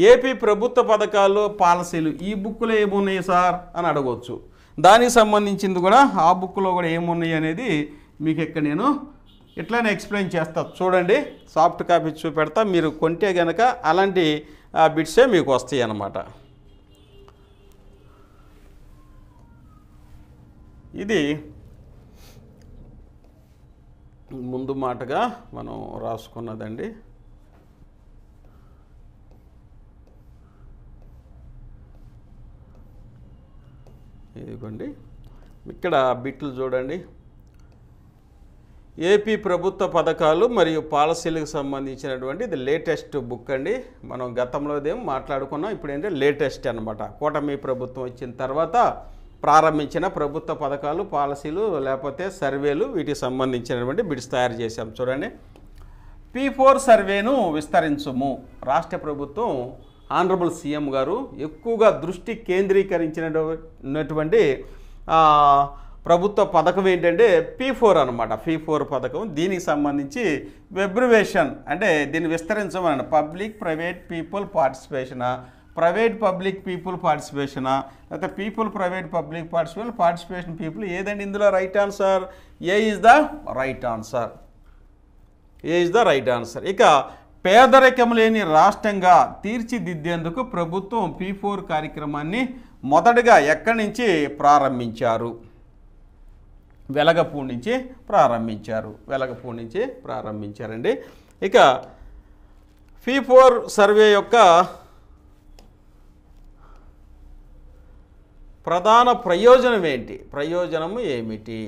ఏపీ ప్రభుత్వ పథకాలు, పాలసీలు ఈ బుక్లో ఏమున్నాయి సార్ అని అడగవచ్చు. దానికి సంబంధించింది కూడా ఆ బుక్లో కూడా ఏమున్నాయి అనేది మీకు ఇక్కడ నేను ఇట్లానే ఎక్స్ప్లెయిన్ చేస్తా. చూడండి, సాఫ్ట్ కాపీ చూపెడతా. మీరు కొంటే కనుక అలాంటి బిట్సే మీకు వస్తాయి అన్నమాట. ఇది ముందు మాటగా మనం రాసుకున్నదండి. ఇదిగోండి, ఇక్కడ బిట్లు చూడండి. ఏపీ ప్రభుత్వ పథకాలు మరియు పాలసీలకు సంబంధించినటువంటి ఇది లేటెస్ట్ బుక్ అండి. మనం గతంలో ఏం మాట్లాడుకున్నాం, ఇప్పుడు ఏంటంటే లేటెస్ట్ అనమాట. కూటమి ప్రభుత్వం వచ్చిన తర్వాత ప్రారంభించిన ప్రభుత్వ పథకాలు, పాలసీలు లేకపోతే సర్వేలు, వీటికి సంబంధించినటువంటి బిడ్స్ తయారు చేశాం. చూడండి, P4 సర్వేను విస్తరించుము. రాష్ట్ర ప్రభుత్వం ఆనరబుల్ సీఎం గారు ఎక్కువగా దృష్టి కేంద్రీకరించినటువంటి ప్రభుత్వ పథకం ఏంటంటే P4 అనమాట. P4 పథకం. దీనికి సంబంధించి వెబ్రివేషన్ అంటే దీన్ని విస్తరించమని పబ్లిక్ ప్రైవేట్ పీపుల్ పార్టిసిపేషనా, ప్రైవేట్ పబ్లిక్ పీపుల్ పార్టిసిపేషనా, లేకపోతే people private public participation people, ఏదండి ఇందులో right answer? A is the right answer. A is the right answer. ఇక పేదరికం లేని రాష్ట్రంగా తీర్చిదిద్దేందుకు ప్రభుత్వం P4 కార్యక్రమాన్ని మొదటగా ఎక్కడి నుంచి ప్రారంభించారు? వెలగపూడి నుంచి ప్రారంభించారు. వెలగపూడి నుంచి ప్రారంభించారండి. ఇక P4 సర్వే యొక్క ప్రధాన ప్రయోజనం ఏంటి? ప్రయోజనం ఏమిటి?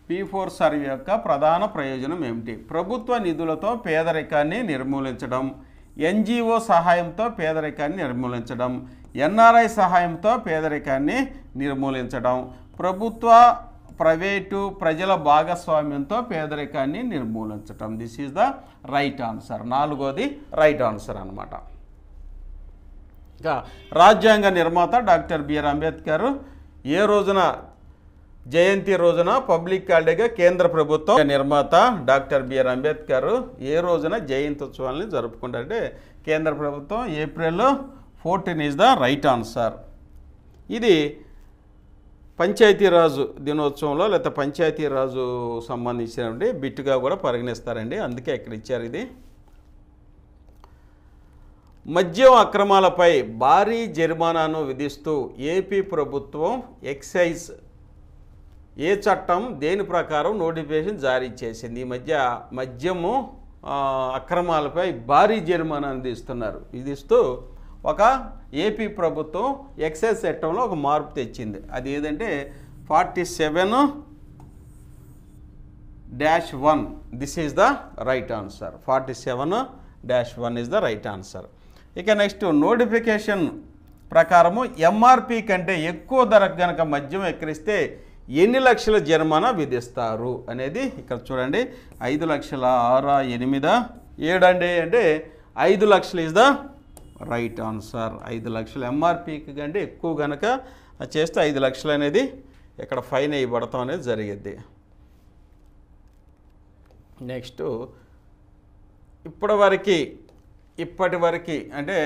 P4 సర్వే యొక్క ప్రధాన ప్రయోజనం ఏమిటి? ప్రభుత్వ నిధులతో పేదరికాన్ని నిర్మూలించడం, NGO సహాయంతో పేదరికాన్ని నిర్మూలించడం, NRI సహాయంతో పేదరికాన్ని నిర్మూలించడం, ప్రభుత్వ ప్రైవేటు ప్రజల భాగస్వామ్యంతో పేదరికాన్ని నిర్మూలించడం. This is the right answer. 4వది రైట్ ఆన్సర్ అన్నమాట. ఇంకా రాజ్యాంగ నిర్మాత డాక్టర్ బిఆర్ అంబేద్కర్ ఏ రోజున జయంతి రోజున పబ్లిక్ హాలిడేగా కేంద్ర ప్రభుత్వం నిర్మాత డాక్టర్ బిఆర్ అంబేద్కర్ ఏ రోజున జయంతి ఉత్సవాలని జరుపుకుంటారంటే కేంద్ర ప్రభుత్వం April 14 is the right answer. ఇది పంచాయతీరాజు దినోత్సవంలో లేకపోతే పంచాయతీరాజు సంబంధించినటువంటి బిట్టుగా కూడా పరిగణిస్తారండి, అందుకే ఇక్కడ ఇచ్చారు ఇది. మద్యం అక్రమాలపై భారీ జరిమానాను విధిస్తూ ఏపీ ప్రభుత్వం ఎక్సైజ్ ఏ చట్టం దేని ప్రకారం నోటిఫికేషన్ జారీ చేసింది? ఈ మధ్య మద్యము అక్రమాలపై భారీ జరిమానాను విధిస్తూ ఒక ఏపీ ప్రభుత్వం ఎక్సైజ్ చట్టంలో ఒక మార్పు తెచ్చింది. అది ఏదంటే 47-1. This is the right answer. 47-1 is the right answer. ఇక నెక్స్ట్ నోటిఫికేషన్ ప్రకారము ఎంఆర్పి కంటే ఎక్కువ ధరకు కనుక మద్యం ఎక్కిరిస్తే ఎన్ని లక్షల జరిమానా విధిస్తారు అనేది ఇక్కడ చూడండి. 5 లక్షల 6, 8, 7 అండి. అంటే 5 లక్షలు ఈజ్ ద రైట్ ఆన్సర్. 5 లక్షలు ఎంఆర్పికి కంటే ఎక్కువ కనుక చేస్తే 5 లక్షలు అనేది ఇక్కడ ఫైన్ వేయబడతాం అనేది జరిగింది. నెక్స్ట్ ఇప్పటివరకు అంటే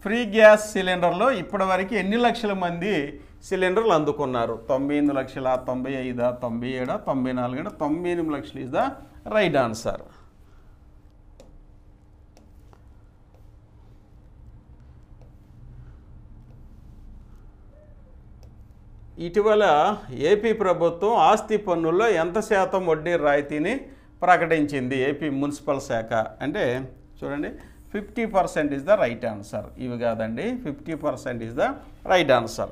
ఫ్రీ గ్యాస్ సిలిండర్లో ఇప్పటివరకు ఎన్ని లక్షల మంది సిలిండర్లు అందుకున్నారు? 98 లక్షల, 95, 97, 94, 98 లక్షలు ఈజ్ ద రైట్ ఆన్సర్. ఇటీవల ఏపీ ప్రభుత్వం ఆస్తి పన్నుల్లో ఎంత శాతం వడ్డీ రాయితీని ప్రకటించింది? ఏపీ మున్సిపల్ శాఖ అంటే చూడండి 50% ఈజ్ ద రైట్ ఆన్సర్. ఇవి కాదండి, 50% is the right answer.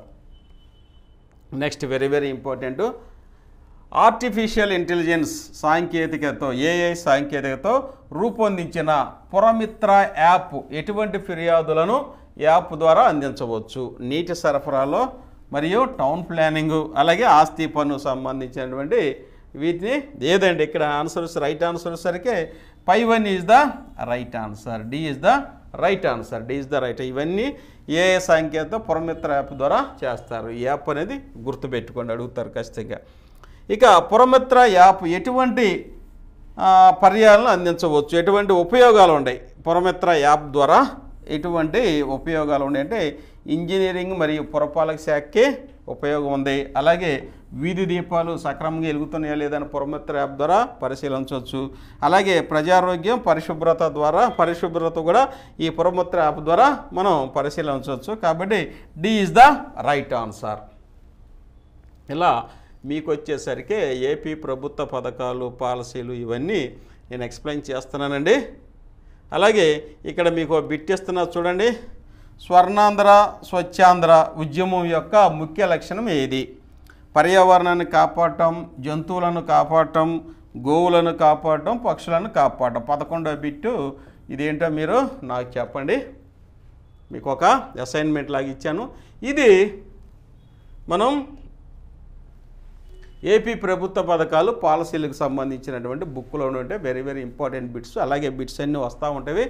Next very very important, artificial intelligence సాంకేతికతతో AI సాంకేతికతో రూపొందించిన పురమిత్ర యాప్ ఎటువంటి ఫిర్యాదులను యాప్ ద్వారా అందించవచ్చు? నీటి సరఫరాలో మరియు టౌన్ ప్లానింగు అలాగే ఆస్తి పన్ను సంబంధించినటువంటి వీటిని ఏదండి ఇక్కడ ఆన్సర్స్ రైట్ ఆన్సర్ సరికే 1 is the right answer. D is the right answer. D is the right. ఇవన్నీ ఏ సాంకేతికత పురమిత్ర యాప్ ద్వారా చేస్తారు. ఈ యాప్ అనేది గుర్తుపెట్టుకోండి, అడుగుతారు ఖచ్చితంగా. ఇక పురమిత్ర యాప్ ఎటువంటి పర్యాలను అందించవచ్చు? ఎటువంటి ఉపయోగాలు ఉన్నాయి పురమిత్ర యాప్ ద్వారా? ఎటువంటి ఉపయోగాలు ఉన్నాయి అంటే ఇంజనీరింగ్ మరియు పురపాలక శాఖకి ఉపయోగం ఉంది. అలాగే వీధి దీపాలు సక్రమంగా వెలుగుతున్నాయా లేదని పురమిత్ర యాప్ ద్వారా పరిశీలించవచ్చు. అలాగే ప్రజారోగ్యం పరిశుభ్రత కూడా ఈ పురమిత్ర యాప్ ద్వారా మనం పరిశీలించవచ్చు. కాబట్టి D is the right answer. ఇలా మీకు వచ్చేసరికి ఏపీ ప్రభుత్వ పథకాలు, పాలసీలు ఇవన్నీ నేను ఎక్స్ప్లెయిన్ చేస్తున్నానండి. అలాగే ఇక్కడ మీకు బిట్ ఇస్తున్నా చూడండి. స్వర్ణాంధ్ర స్వచ్ఛాంధ్ర ఉద్యమం యొక్క ముఖ్య లక్షణం ఏది? పర్యావరణాన్ని కాపాడటం, జంతువులను కాపాడటం, గోవులను కాపాడటం, పక్షులను కాపాడటం. 11వ బిట్టు ఇదేంటో మీరు నాకు చెప్పండి. మీకు ఒక అసైన్మెంట్ లాగా ఇచ్చాను. ఇది మనం ఏపీ ప్రభుత్వ పథకాలు పాలసీలకు సంబంధించినటువంటి బుక్లో ఉంటే వెరీ వెరీ ఇంపార్టెంట్ బిట్స్. అలాగే బిట్స్ అన్నీ వస్తూ ఉంటాయి.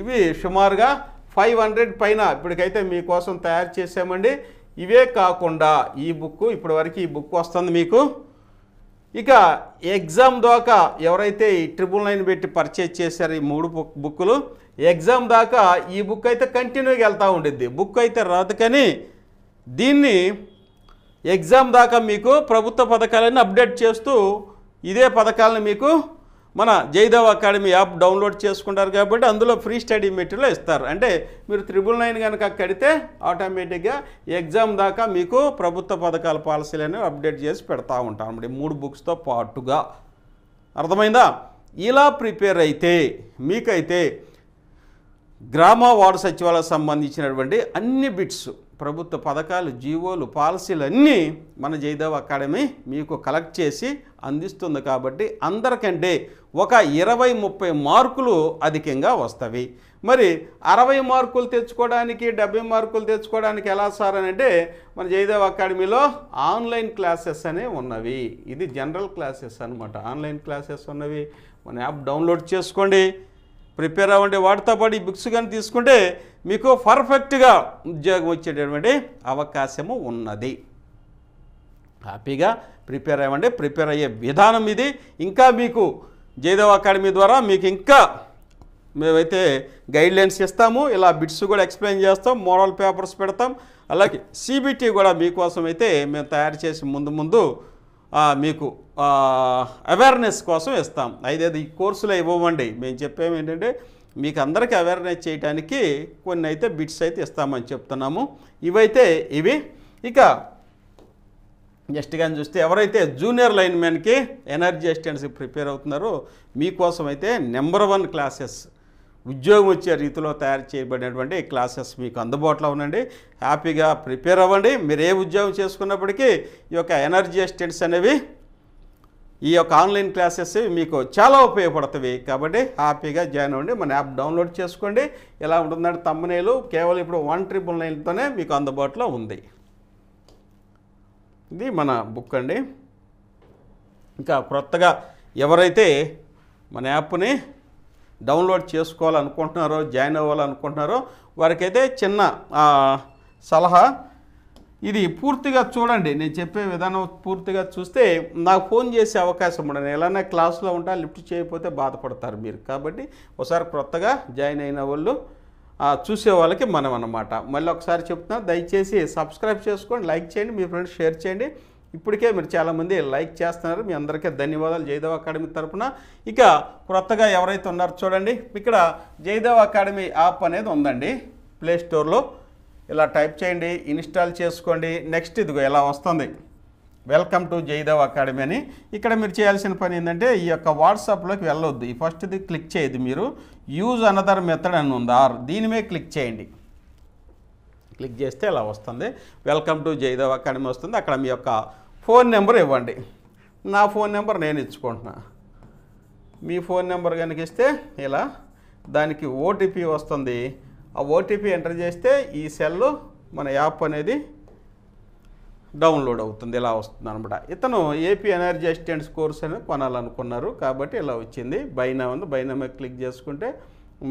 ఇవి సుమారుగా 500 పైన ఇప్పటికైతే మీకోసం తయారు చేసామండి. ఇవే కాకుండా ఈ బుక్ ఇప్పటివరకు ఈ బుక్ వస్తుంది మీకు. ఇక ఎగ్జామ్ దాకా ఎవరైతే ఈ 999 పెట్టి పర్చేజ్ చేశారో ఈ 3 బుక్కులు, ఎగ్జామ్ దాకా ఈ బుక్ అయితే కంటిన్యూగా వెళ్తూ ఉండిద్ది. బుక్ అయితే రాదు, కానీ దీన్ని ఎగ్జామ్ దాకా మీకు ప్రభుత్వ పథకాలను అప్డేట్ చేస్తూ ఇదే పథకాలను మీకు మన జయదేవ్ అకాడమీ యాప్ డౌన్లోడ్ చేసుకుంటారు కాబట్టి అందులో ఫ్రీ స్టడీ మెటీరియల్ ఇస్తారు. అంటే మీరు 999 కనుక కడితే ఆటోమేటిక్గా ఎగ్జామ్ దాకా మీకు ప్రభుత్వ పథకాల పాలసీలను అప్డేట్ చేసి పెడతా ఉంటాం అన్నమాట 3 బుక్స్తో పాటుగా. అర్థమైందా? ఇలా ప్రిపేర్ అయితే మీకైతే గ్రామ వార్డు సచివాలయాలకు సంబంధించినటువంటి అన్ని బిట్స్, ప్రభుత్వ పథకాలు, జీవోలు, పాలసీలు అన్నీ మన జయదేవ్ అకాడమీ మీకు కలెక్ట్ చేసి అందిస్తుంది. కాబట్టి అందరికంటే ఒక 20-30 మార్కులు అధికంగా వస్తవి. మరి 60 మార్కులు తెచ్చుకోవడానికి, 70 మార్కులు తెచ్చుకోవడానికి ఎలా సార్ అని అంటే మన జయదేవ్ అకాడమీలో ఆన్లైన్ క్లాసెస్ అనేవి ఉన్నవి. ఇది జనరల్ క్లాసెస్ అనమాట. ఆన్లైన్ క్లాసెస్ ఉన్నవి. మన యాప్ డౌన్లోడ్ చేసుకోండి, ప్రిపేర్ అవ్వండి. వాటితో పాటు ఈ బుక్స్ కానీ తీసుకుంటే మీకు పర్ఫెక్ట్గా ఉద్యోగం వచ్చేటటువంటి అవకాశము ఉన్నది. హ్యాపీగా ప్రిపేర్ అవ్వండి. ప్రిపేర్ అయ్యే విధానం ఇది. ఇంకా మీకు జయదేవ్ అకాడమీ ద్వారా మీకు ఇంకా మేమైతే గైడ్లైన్స్ ఇస్తాము. ఇలా బిట్స్ కూడా ఎక్స్ప్లెయిన్ చేస్తాం, మోడల్ పేపర్స్ పెడతాం. అలాగే సిబిటి కూడా మీకోసం అయితే మేము తయారు చేసి ముందు మీకు అవేర్నెస్ కోసం ఇస్తాం. అయితే ఈ కోర్సులో ఇవ్వండి. మేము చెప్పేవి ఏంటంటే మీకు అందరికీ అవేర్నెస్ చేయడానికి కొన్ని అయితే బిట్స్ అయితే ఇస్తామని చెప్తున్నాము. ఇవైతే ఇవి. ఇక నెక్స్ట్ కానీ చూస్తే ఎవరైతే జూనియర్ లైన్మెన్కి ఎనర్జీ అసిస్టెంట్స్కి ప్రిపేర్ అవుతున్నారో మీకోసం అయితే నెంబర్ 1 క్లాసెస్, ఉద్యోగం వచ్చే రీతిలో తయారు చేయబడినటువంటి క్లాసెస్ మీకు అందుబాటులో ఉండండి. హ్యాపీగా ప్రిపేర్ అవ్వండి. మీరు ఏ ఉద్యోగం చేసుకున్నప్పటికీ ఈ యొక్క ఎనర్జీ అసిస్టెంట్స్ అనేవి, ఈ యొక్క ఆన్లైన్ క్లాసెస్ మీకు చాలా ఉపయోగపడతాయి. కాబట్టి హ్యాపీగా జాయిన్ అవ్వండి. మన యాప్ డౌన్లోడ్ చేసుకోండి. ఎలా ఉంటుందంటే థంబ్నెయిల్ కేవలం ఇప్పుడు 1999తోనే మీకు అందుబాటులో ఉంది. ఇది మన బుక్ అండి. ఇంకా కొత్తగా ఎవరైతే మన యాప్ని డౌన్లోడ్ చేసుకోవాలనుకుంటున్నారో, జాయిన్ అవ్వాలనుకుంటున్నారో వారికైతే చిన్న సలహా. ఇది పూర్తిగా చూడండి. నేను చెప్పే విధానం పూర్తిగా చూస్తే నాకు ఫోన్ చేసే అవకాశం ఉండదు. నేను ఎలానే క్లాస్లో ఉంటా, లిఫ్ట్ చేయకపోతే బాధపడతారు మీరు. కాబట్టి ఒకసారి కొత్తగా జాయిన్ అయిన వాళ్ళు చూసే వాళ్ళకి మనం అన్నమాట. మళ్ళీ ఒకసారి చెప్తున్నా, దయచేసి సబ్స్క్రైబ్ చేసుకోండి, లైక్ చేయండి, మీ ఫ్రెండ్స్ షేర్ చేయండి. ఇప్పటికే మీరు చాలామంది లైక్ చేస్తున్నారు. మీ అందరికీ ధన్యవాదాలు జయదేవ్ అకాడమీ తరఫున. ఇక కొత్తగా ఎవరైతే ఉన్నారో చూడండి, ఇక్కడ జయదేవ్ అకాడమీ యాప్ అనేది ఉందండి ప్లే స్టోర్లో. ఇలా టైప్ చేయండి, ఇన్స్టాల్ చేసుకోండి. నెక్స్ట్ ఇదిగో ఇలా వస్తుంది, వెల్కమ్ టు జయదేవ్ అకాడమీ అని. ఇక్కడ మీరు చేయాల్సిన పని ఏంటంటే ఈ యొక్క వాట్సాప్లోకి వెళ్ళొద్దు. ఈ ఫస్ట్ది క్లిక్ చేయదు, మీరు యూజ్ అనదర్ మెథడ్ అని ఉంది, దీని మీద క్లిక్ చేయండి. క్లిక్ చేస్తే ఇలా వస్తుంది, వెల్కమ్ టు జయదేవ్ అకాడమీ వస్తుంది. అక్కడ మీ యొక్క ఫోన్ నెంబర్ ఇవ్వండి. నా ఫోన్ నెంబర్ నేను ఇచ్చుకుంటున్నా. మీ ఫోన్ నెంబర్ కనుక ఇస్తే ఇలా దానికి ఓటీపీ వస్తుంది. ఆ ఓటీపీ ఎంటర్ చేస్తే ఈ సెల్ మన యాప్ అనేది డౌన్లోడ్ అవుతుంది. ఇలా వస్తుంది అనమాట. ఇతను ఏపీ ఎనర్జీ అసిస్టెంట్స్ కోర్స్ అని కొనాలనుకున్నారు కాబట్టి ఇలా వచ్చింది. బైనా ఉంది, బైనా మీద క్లిక్ చేసుకుంటే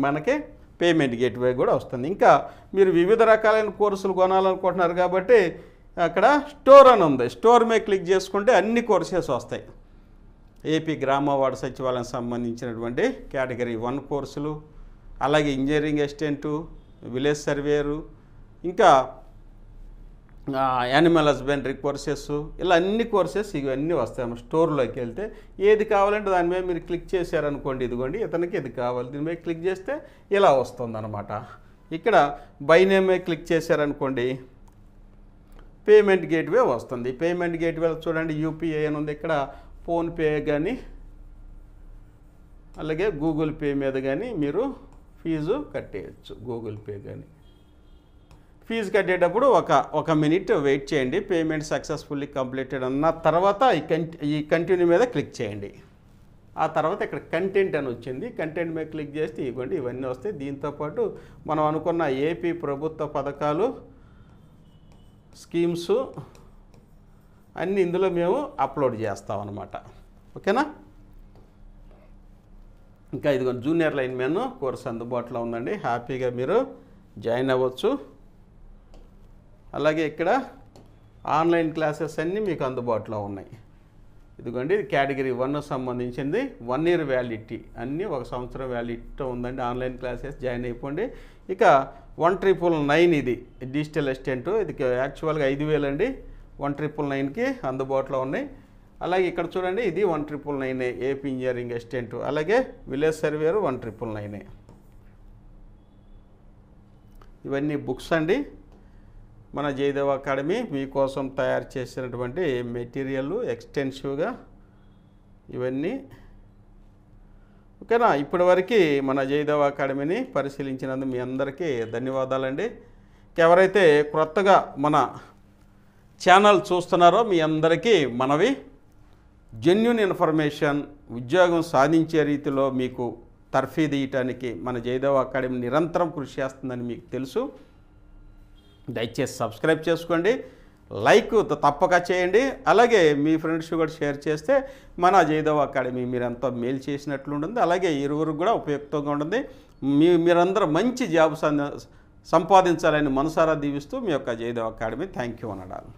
మనకి పేమెంట్ గేట్వే కూడా వస్తుంది. ఇంకా మీరు వివిధ రకాలైన కోర్సులు కొనాలనుకుంటున్నారు కాబట్టి అక్కడ స్టోర్ అని ఉంది, స్టోర్ మీద క్లిక్ చేసుకుంటే అన్ని కోర్సెస్ వస్తాయి. ఏపీ గ్రామ వార్డు సచివాలయం సంబంధించినటువంటి కేటగిరీ 1 కోర్సులు, అలాగే ఇంజనీరింగ్ అసిస్టెంటు, విలేజ్ సర్వేయరు, ఇంకా యానిమల్ హస్బెండరీ కోర్సెస్, ఇలా అన్ని కోర్సెస్ ఇవన్నీ వస్తాయి. స్టోర్లోకి వెళ్తే ఏది కావాలంటే దాని మీద మీరు క్లిక్ చేశారనుకోండి, ఇదిగోండి ఇతనికి ఇది కావాలి, దీని మీద క్లిక్ చేస్తే ఇలా వస్తుంది అనమాట. ఇక్కడ బై నేమ్ మీద క్లిక్ చేశారనుకోండి పేమెంట్ గేట్వే వస్తుంది. పేమెంట్ గేట్వే చూడండి యూపీఐ అని ఉంది. ఇక్కడ ఫోన్పే కానీ అలాగే గూగుల్ పే మీద కానీ మీరు ఫీజు కట్టేయచ్చు. గూగుల్ పే కానీ ఫీజు కట్టేటప్పుడు ఒక మినిట్ వెయిట్ చేయండి. పేమెంట్ సక్సెస్ఫుల్లీ కంప్లీటెడ్ అన్న తర్వాత ఈ కంటిన్యూ మీద క్లిక్ చేయండి. ఆ తర్వాత ఇక్కడ కంటెంట్ అని వచ్చింది. కంటెంట్ మీద క్లిక్ చేస్తే ఇవ్వండి ఇవన్నీ వస్తాయి. దీంతోపాటు మనం అనుకున్న ఏపీ ప్రభుత్వ పథకాలు, స్కీమ్స్ అన్నీ ఇందులో మేము అప్లోడ్ చేస్తాం అన్నమాట. ఓకేనా? ఇంకా ఇదిగో జూనియర్ లైన్ మ్యాన్ కోర్స్ అందుబాటులో ఉందండి. హ్యాపీగా మీరు జాయిన్ అవ్వచ్చు. అలాగే ఇక్కడ ఆన్లైన్ క్లాసెస్ అన్నీ మీకు అందుబాటులో ఉన్నాయి. ఇదిగోండి ఇది కేటగిరీ 1 సంబంధించింది. 1 ఇయర్ వ్యాలిడిటీ అన్నీ 1 సంవత్సరం వ్యాలిడిటీతో ఉందండి. ఆన్లైన్ క్లాసెస్ జాయిన్ అయిపోండి. ఇక 1999 ఇది డిజిటల్ అసిస్టెంట్. ఇది యాక్చువల్గా 5,000 అండి. 1999కి అందుబాటులో ఉన్నాయి. అలాగే ఇక్కడ చూడండి ఇది 1999 ఏపీ ఇంజనీరింగ్ అసిస్టెంట్. అలాగే విలేజ్ సర్వేయర్ 1999. ఇవన్నీ బుక్స్ అండి. మన జయదేవ అకాడమీ మీకోసం తయారు చేసినటువంటి మెటీరియల్ ఎక్స్టెన్సివ్గా ఇవన్నీ. ఓకేనా? ఇప్పటివరకు మన జయదేవ అకాడమీని పరిశీలించినందుకు మీ అందరికీ ధన్యవాదాలండి. ఎవరైతే క్రొత్తగా మన ఛానల్ చూస్తున్నారో మీ అందరికీ మనవి, జెన్యూన్ ఇన్ఫర్మేషన్ ఉద్యోగం సాధించే రీతిలో మీకు తర్ఫీదు ఇవ్వడానికి మన జయదేవ అకాడమీ నిరంతరం కృషి చేస్తుందని మీకు తెలుసు. దయచేసి సబ్స్క్రైబ్ చేసుకోండి, లైక్ తప్పక చేయండి. అలాగే మీ ఫ్రెండ్స్ కూడా షేర్ చేస్తే మన జయదేవ అకాడమీ మీరంతా మేలు చేసినట్లు ఉంటుంది. అలాగే ఇరువురికి కూడా ఉపయుక్తంగా ఉంటుంది. మీరందరూ మంచి జాబ్ సంపాదించాలని మనసారా దీవిస్తూ మీ యొక్క జయదేవ అకాడమీ. Thank you అనడాలు.